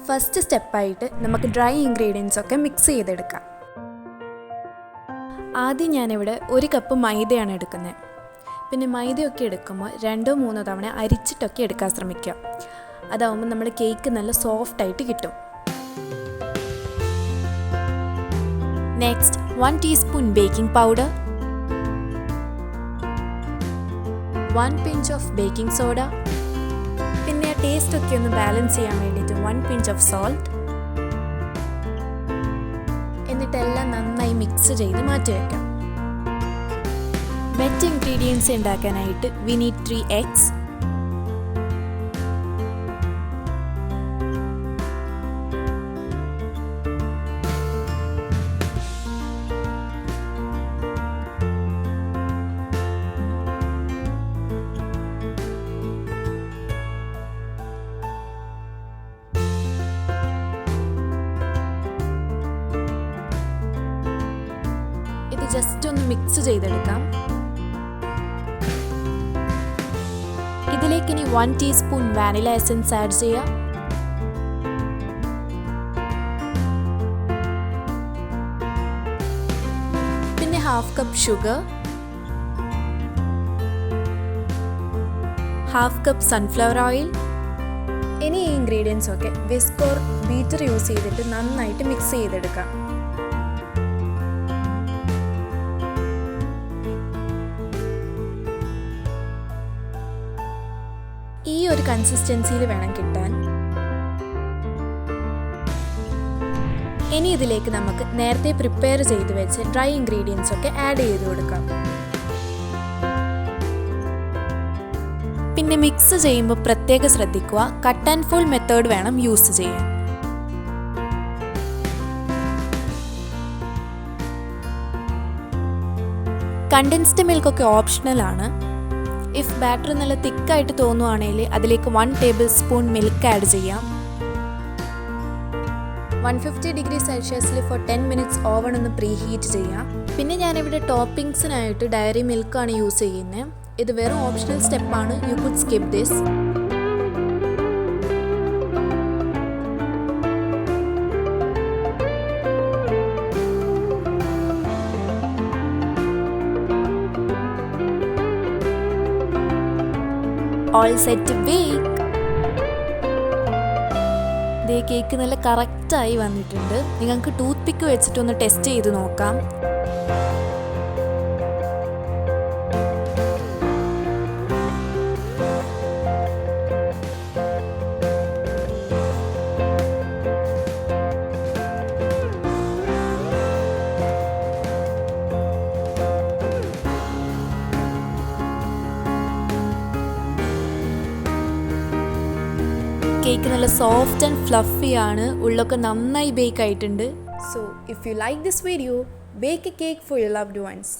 First സ്റ്റെപ്പായിട്ട് നമുക്ക് dry ingredients ഒക്കെ മിക്സ് ചെയ്തെടുക്കാം. ആദ്യം ഞാനിവിടെ 1 കപ്പ് മൈദയാണ് എടുക്കുന്നത്. പിന്നെ മൈദയൊക്കെ എടുക്കുമ്പോൾ 2-3 തവണ അരിച്ചിട്ടൊക്കെ എടുക്കാൻ ശ്രമിക്കുക. അതാവുമ്പോൾ നമ്മുടെ കേക്ക് നല്ല സോഫ്റ്റായിട്ട് കിട്ടും. Next 1 teaspoon baking powder, 1 pinch of baking soda, പിന്നെ ടേസ്റ്റ് ഒക്കെ ഒന്ന് ബാലൻസ് ചെയ്യാൻ വേണ്ടിയിട്ട് 1 പിഞ്ച് ഓഫ് സോൾട്ട്. എന്നിട്ടെല്ലാം നന്നായി മിക്സ് ചെയ്ത് മാറ്റി വയ്ക്കാം. വെറ്റ് ഇൻഗ്രീഡിയൻസ് ഉണ്ടാക്കാനായിട്ട് വി നീഡ് 3 eggs, ജസ്റ്റ് ഒന്ന് മിക്സ് ചെയ്തെടുക്കാം. ഇതിലേക്ക് ഇനി 1 ടീസ്പൂൺ വാനില എസൻസ് ആഡ് ചെയ്യാം. പിന്നെ 1/2 cup sugar, 1/2 cup sunflower oil. ഇനി ഈ ഇൻഗ്രീഡിയൻസ് ഒക്കെ വിസ്ക് ഓർ ബീറ്റർ യൂസ് ചെയ്തിട്ട് നന്നായിട്ട് മിക്സ് ചെയ്തെടുക്കാം. ഈ ഒരു കൺസിസ്റ്റൻസിയിൽ വേണം കിട്ടാൻ. ഇനി ഇതിലേക്ക് നമുക്ക് നേരത്തെ പ്രിപ്പയർ ചെയ്ത് വെച്ച് ഡ്രൈ ഇൻഗ്രീഡിയൻസ് ഒക്കെ ആഡ് ചെയ്ത് കൊടുക്കാം. പിന്നെ മിക്സ് ചെയ്യുമ്പോൾ പ്രത്യേകം ശ്രദ്ധിക്കുക, കട്ട് ആൻഡ് ഫോൾ മെത്തേഡ് വേണം യൂസ് ചെയ്യാൻ. കണ്ടൻസ്ഡ് മിൽക്കൊക്കെ ഓപ്ഷണൽ ആണ്. ഇഫ് ബാറ്റർ നല്ല തിക്കായിട്ട് തോന്നുവാണെങ്കിൽ അതിലേക്ക് 1 ടേബിൾ സ്പൂൺ മിൽക്ക് ആഡ് ചെയ്യാം. 150 ഡിഗ്രി സെൽഷ്യസിൽ ഫോർ 10 മിനിറ്റ്സ് ഓവൺ ഒന്ന് പ്രീ ഹീറ്റ് ചെയ്യാം. പിന്നെ ഞാനിവിടെ ടോപ്പിംഗ്സിനായിട്ട് ഡയറി മിൽക്കാണ് യൂസ് ചെയ്യുന്നത്. ഇത് വെറും ഓപ്ഷണൽ സ്റ്റെപ്പാണ്, you could skip this. All set to bake. ദേ കേക്ക് നല്ല കറക്റ്റായി വന്നിട്ടുണ്ട്. നിങ്ങൾക്ക് ടൂത്ത് പിക്ക് വെച്ചിട്ടൊന്ന് ടെസ്റ്റ് ചെയ്ത് നോക്കാം. കേക്ക് നല്ല സോഫ്റ്റ് ആൻഡ് ഫ്ലഫി ആണ്. ഉള്ളൊക്കെ നന്നായി ബേക്ക് ആയിട്ടുണ്ട്. So if you like this video, bake a cake for your loved once.